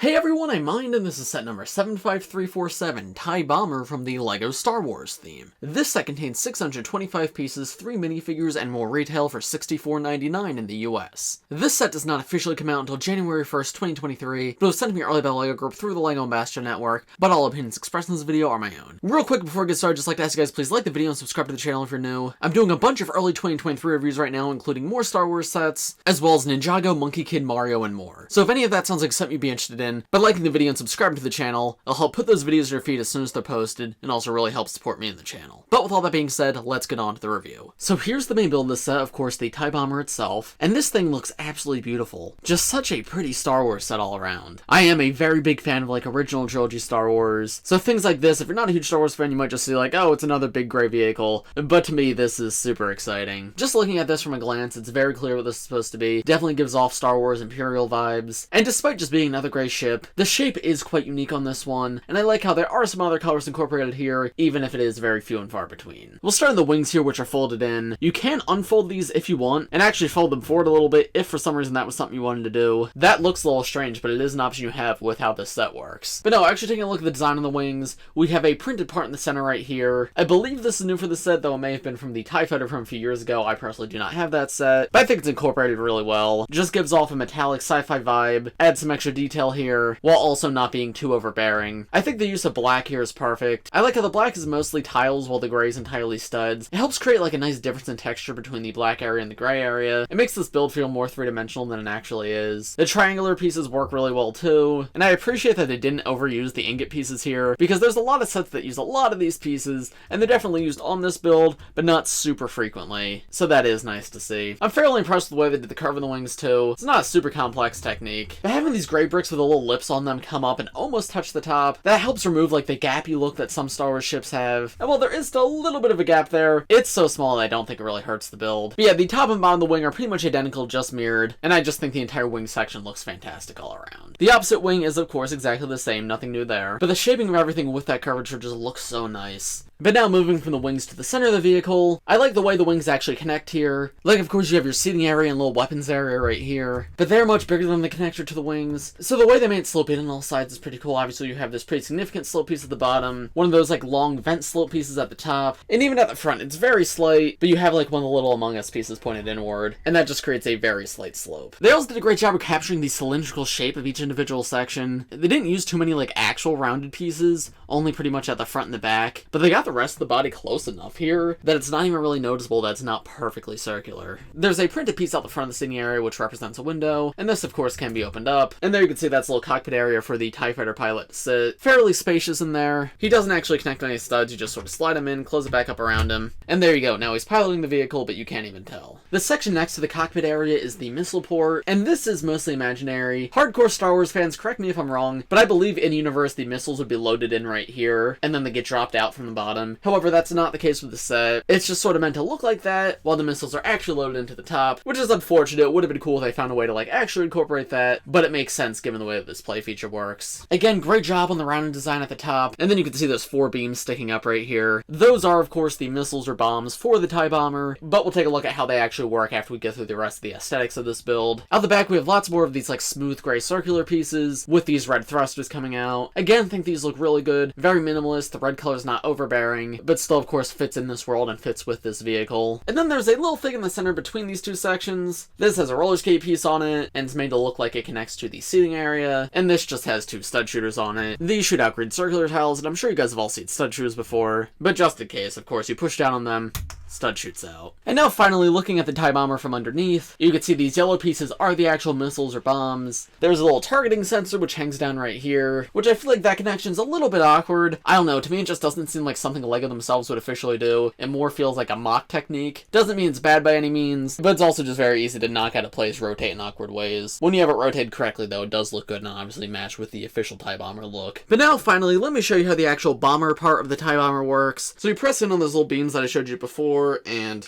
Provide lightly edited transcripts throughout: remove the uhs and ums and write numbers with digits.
Hey everyone, I'm Mind, and this is set number 75347, TIE Bomber from the LEGO Star Wars theme. This set contains 625 pieces, 3 minifigures, and more retail for $64.99 in the US. This set does not officially come out until January 1st, 2023, but was sent to me early by the LEGO group through the LEGO Ambassador Network, but all opinions expressed in this video are my own. Real quick before I get started, just like to ask you guys, please like the video and subscribe to the channel if you're new. I'm doing a bunch of early 2023 reviews right now, including more Star Wars sets, as well as Ninjago, Monkey Kid, Mario, and more. So if any of that sounds like something you'd be interested in, but liking the video and subscribing to the channel, it'll help put those videos in your feed as soon as they're posted, and also really help support me in the channel. But with all that being said, let's get on to the review. So here's the main build of this set, of course, the TIE Bomber itself, and this thing looks absolutely beautiful. Just such a pretty Star Wars set all around. I am a very big fan of like original trilogy Star Wars, so things like this, if you're not a huge Star Wars fan, you might just see like, oh, it's another big gray vehicle, but to me, this is super exciting. Just looking at this from a glance, it's very clear what this is supposed to be. Definitely gives off Star Wars Imperial vibes, and despite just being another gray ship, the shape is quite unique on this one, and I like how there are some other colors incorporated here, even if it is very few and far between. We'll start in the wings here, which are folded in. You can unfold these if you want, and actually fold them forward a little bit if for some reason that was something you wanted to do. That looks a little strange, but it is an option you have with how this set works. But no, actually taking a look at the design on the wings, we have a printed part in the center right here. I believe this is new for the set, though it may have been from the TIE Fighter from a few years ago. I personally do not have that set, but I think it's incorporated really well. Just gives off a metallic sci-fi vibe, adds some extra detail here, while also not being too overbearing. I think the use of black here is perfect. I like how the black is mostly tiles while the gray is entirely studs. It helps create like a nice difference in texture between the black area and the gray area. It makes this build feel more three-dimensional than it actually is. The triangular pieces work really well too, and I appreciate that they didn't overuse the ingot pieces here, because there's a lot of sets that use a lot of these pieces, and they're definitely used on this build, but not super frequently, so that is nice to see. I'm fairly impressed with the way they did the curve in the wings too. It's not a super complex technique, but having these gray bricks with the little lips on them come up and almost touch the top, that helps remove like the gappy look that some Star Wars ships have. And while there is still a little bit of a gap there, it's so small that I don't think it really hurts the build. But yeah, the top and bottom of the wing are pretty much identical, just mirrored, and I just think the entire wing section looks fantastic all around. The opposite wing is of course exactly the same, nothing new there, but the shaping of everything with that curvature just looks so nice. But now moving from the wings to the center of the vehicle, I like the way the wings actually connect here. Like of course you have your seating area and little weapons area right here, but they're much bigger than the connector to the wings. So the way they made it slope in on all sides is pretty cool. Obviously you have this pretty significant slope piece at the bottom, one of those like long vent slope pieces at the top, and even at the front it's very slight, but you have like one of the little Among Us pieces pointed inward, and that just creates a very slight slope. They also did a great job of capturing the cylindrical shape of each individual section. They didn't use too many like actual rounded pieces, only pretty much at the front and the back, but they got the rest of the body close enough here that it's not even really noticeable that it's not perfectly circular. There's a printed piece out the front of the seating area which represents a window, and this of course can be opened up, and there you can see that's a little cockpit area for the TIE Fighter pilot to sit. Fairly spacious in there. He doesn't actually connect any studs, you just sort of slide him in, close it back up around him, and there you go, now he's piloting the vehicle, but you can't even tell. The section next to the cockpit area is the missile port, and this is mostly imaginary. Hardcore Star Wars fans, correct me if I'm wrong, but I believe in universe the missiles would be loaded in right here, and then they get dropped out from the bottom. However, that's not the case with the set. It's just sort of meant to look like that, while the missiles are actually loaded into the top, which is unfortunate. It would have been cool if they found a way to like actually incorporate that, but it makes sense given the way that this play feature works. Again, great job on the rounded design at the top, and then you can see those 4 beams sticking up right here. Those are of course the missiles or bombs for the TIE Bomber, but we'll take a look at how they actually work after we get through the rest of the aesthetics of this build. Out the back we have lots more of these like smooth gray circular pieces with these red thrusters coming out. Again, I think these look really good, very minimalist. The red color is not overbearing, but still of course fits in this world and fits with this vehicle. And then there's a little thing in the center between these two sections. This has a roller skate piece on it, and it's made to look like it connects to the seating area, and this just has 2 stud shooters on it. These shoot out green circular tiles, and I'm sure you guys have all seen stud shooters before, but just in case, of course, you push down on them, stud shoots out. And now finally, looking at the TIE Bomber from underneath, you can see these yellow pieces are the actual missiles or bombs. There's a little targeting sensor which hangs down right here, which I feel like that connection's a little bit awkward. I don't know, to me it just doesn't seem like something LEGO themselves would officially do. It more feels like a mock technique. Doesn't mean it's bad by any means, but it's also just very easy to knock out of place, rotate in awkward ways. When you have it rotated correctly though, it does look good and obviously match with the official TIE Bomber look. But now finally, let me show you how the actual bomber part of the TIE Bomber works. So you press in on those little beams that I showed you before, and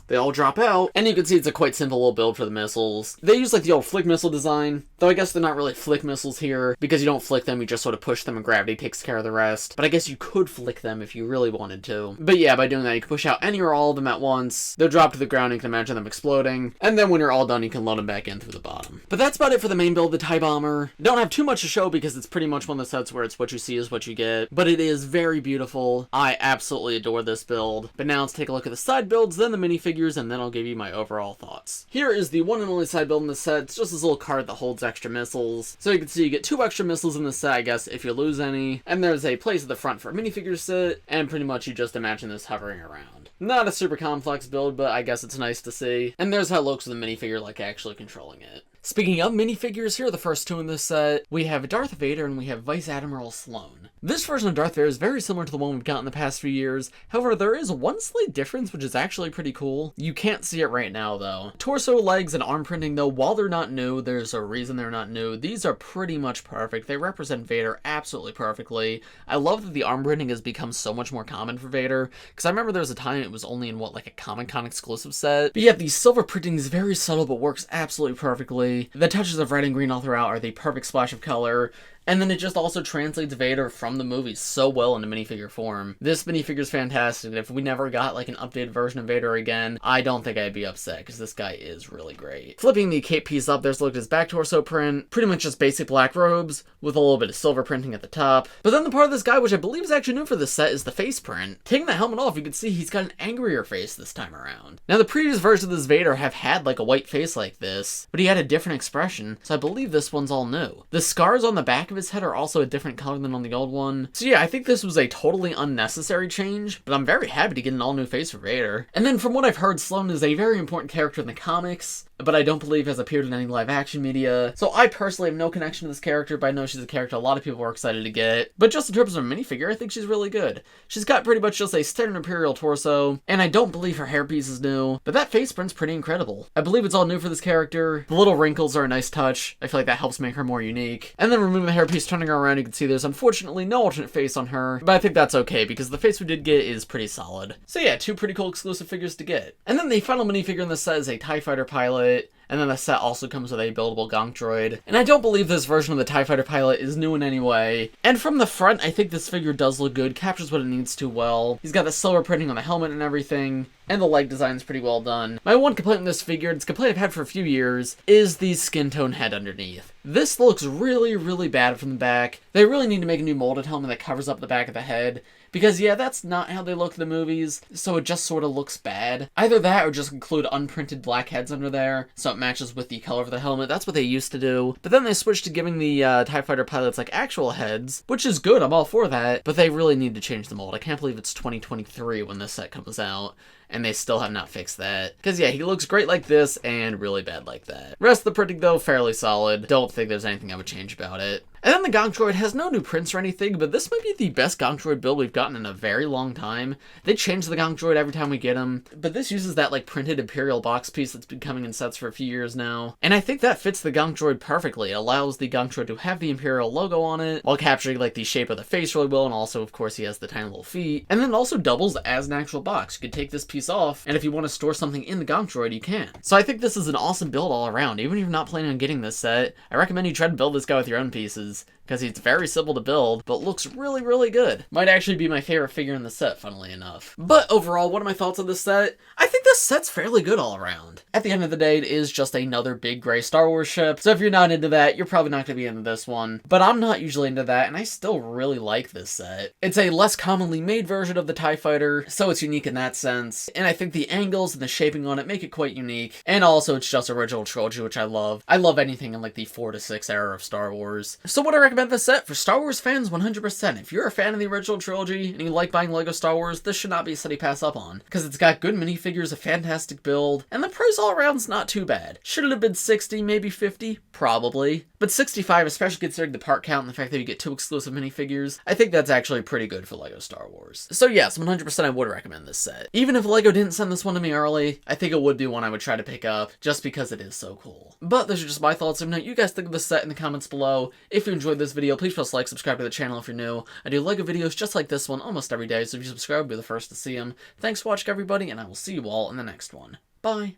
they all drop out, and you can see it's a quite simple little build for the missiles. They use like the old flick missile design, though I guess they're not really flick missiles here, because you don't flick them, you just sort of push them and gravity takes care of the rest. But I guess you could flick them if you really wanted to. But yeah, by doing that, you can push out any or all of them at once. They'll drop to the ground, you can imagine them exploding, and then when you're all done, you can load them back in through the bottom. But that's about it for the main build, the TIE Bomber. Don't have too much to show because it's pretty much one of the sets where it's what you see is what you get, but it is very beautiful. I absolutely adore this build. But now let's take a look at the side builds, then the minifigures, and then I'll give you my overall thoughts. Here is the one and only side build in the set. It's just this little card that holds extra missiles. So you can see you get 2 extra missiles in the set, I guess, if you lose any. And there's a place at the front for a minifigure set, and pretty much you just imagine this hovering around. Not a super complex build, but I guess it's nice to see. And there's how it looks with the minifigure, like actually controlling it. Speaking of minifigures, here are the first 2 in this set. We have Darth Vader and we have Vice Admiral Slone. This version of Darth Vader is very similar to the one we've got in the past few years. However, there is one slight difference, which is actually pretty cool. You can't see it right now, though. Torso, legs, and arm printing, though, while they're not new, there's a reason they're not new. These are pretty much perfect. They represent Vader absolutely perfectly. I love that the arm printing has become so much more common for Vader, because I remember there was a time it was only in, like a Comic-Con exclusive set. But yet, the silver printing is very subtle, but works absolutely perfectly. The touches of red and green all throughout are the perfect splash of color. And then it just also translates Vader from the movies so well into minifigure form. This minifigure is fantastic. If we never got like an updated version of Vader again, I don't think I'd be upset because this guy is really great. Flipping the cape piece up, there's a look at his back torso print. Pretty much just basic black robes with a little bit of silver printing at the top. But then the part of this guy, which I believe is actually new for this set, is the face print. Taking the helmet off, you can see he's got an angrier face this time around. Now the previous versions of this Vader have had like a white face like this, but he had a different expression, so I believe this one's all new. The scars on the back of his head are also a different color than on the old one. So yeah, I think this was a totally unnecessary change, but I'm very happy to get an all-new face for Vader. And then from what I've heard, Slone is a very important character in the comics, but I don't believe has appeared in any live-action media. So I personally have no connection to this character, but I know she's a character a lot of people are excited to get. But just in terms of a minifigure, I think she's really good. She's got pretty much just a standard Imperial torso, and I don't believe her hairpiece is new, but that face print's pretty incredible. I believe it's all new for this character. The little wrinkles are a nice touch. I feel like that helps make her more unique. And then removing the hairpiece, turning her around, you can see there's unfortunately no alternate face on her, but I think that's okay because the face we did get is pretty solid. So yeah, 2 pretty cool exclusive figures to get. And then the final minifigure in this set is a TIE Fighter pilot. And then the set also comes with a buildable Gonk Droid. And I don't believe this version of the TIE Fighter pilot is new in any way. And from the front, I think this figure does look good, captures what it needs to well. He's got the silver printing on the helmet and everything, and the leg design is pretty well done. My one complaint with this figure, it's a complaint I've had for a few years, is the skin tone head underneath. This looks really, really bad from the back. They really need to make a new molded helmet that covers up the back of the head. Because yeah, that's not how they look in the movies, so it just sort of looks bad. Either that or just include unprinted black heads under there, so it matches with the color of the helmet. That's what they used to do. But then they switched to giving the TIE Fighter pilots like actual heads, which is good, I'm all for that, but they really need to change the mold. I can't believe it's 2023 when this set comes out, and they still have not fixed that. Because yeah, he looks great like this, and really bad like that. Rest of the printing though, fairly solid. Don't think there's anything I would change about it. And then the Gonk Droid has no new prints or anything, but this might be the best Gonk Droid build we've gotten in a very long time. They change the Gonk Droid every time we get him, but this uses that like printed Imperial box piece that's been coming in sets for a few years now. And I think that fits the Gonk Droid perfectly. It allows the Gonk Droid to have the Imperial logo on it, while capturing like the shape of the face really well, and also of course he has the tiny little feet. And then it also doubles as an actual box. You could take this piece off, and if you want to store something in the Gonk Droid, you can. So I think this is an awesome build all around. Even if you're not planning on getting this set, I recommend you try to build this guy with your own pieces, because he's very simple to build, but looks really, really good. Might actually be my favorite figure in the set, funnily enough. But overall, what are my thoughts on this set? I think this set's fairly good all around. At the end of the day, it is just another big gray Star Wars ship, so if you're not into that, you're probably not going to be into this one. But I'm not usually into that, and I still really like this set. It's a less commonly made version of the TIE Fighter, so it's unique in that sense, and I think the angles and the shaping on it make it quite unique, and also it's just original trilogy, which I love. I love anything in like the 4 to 6 era of Star Wars. So would I recommend this set? For Star Wars fans, 100%. If you're a fan of the original trilogy, and you like buying LEGO Star Wars, this should not be a set you pass up on, because it's got good minifigures, a fantastic build, and the price all around's not too bad. Should it have been 60, maybe 50? Probably. But 65, especially considering the part count and the fact that you get 2 exclusive minifigures, I think that's actually pretty good for LEGO Star Wars. So yes, 100% I would recommend this set. Even if LEGO didn't send this one to me early, I think it would be one I would try to pick up, just because it is so cool. But those are just my thoughts. Let me know what you guys think of this set in the comments below. If you enjoyed this this video, please press like, subscribe to the channel if you're new. I do LEGO videos just like this one almost every day, so if you subscribe, you'll be the first to see them. Thanks for watching, everybody, and I will see you all in the next one. Bye!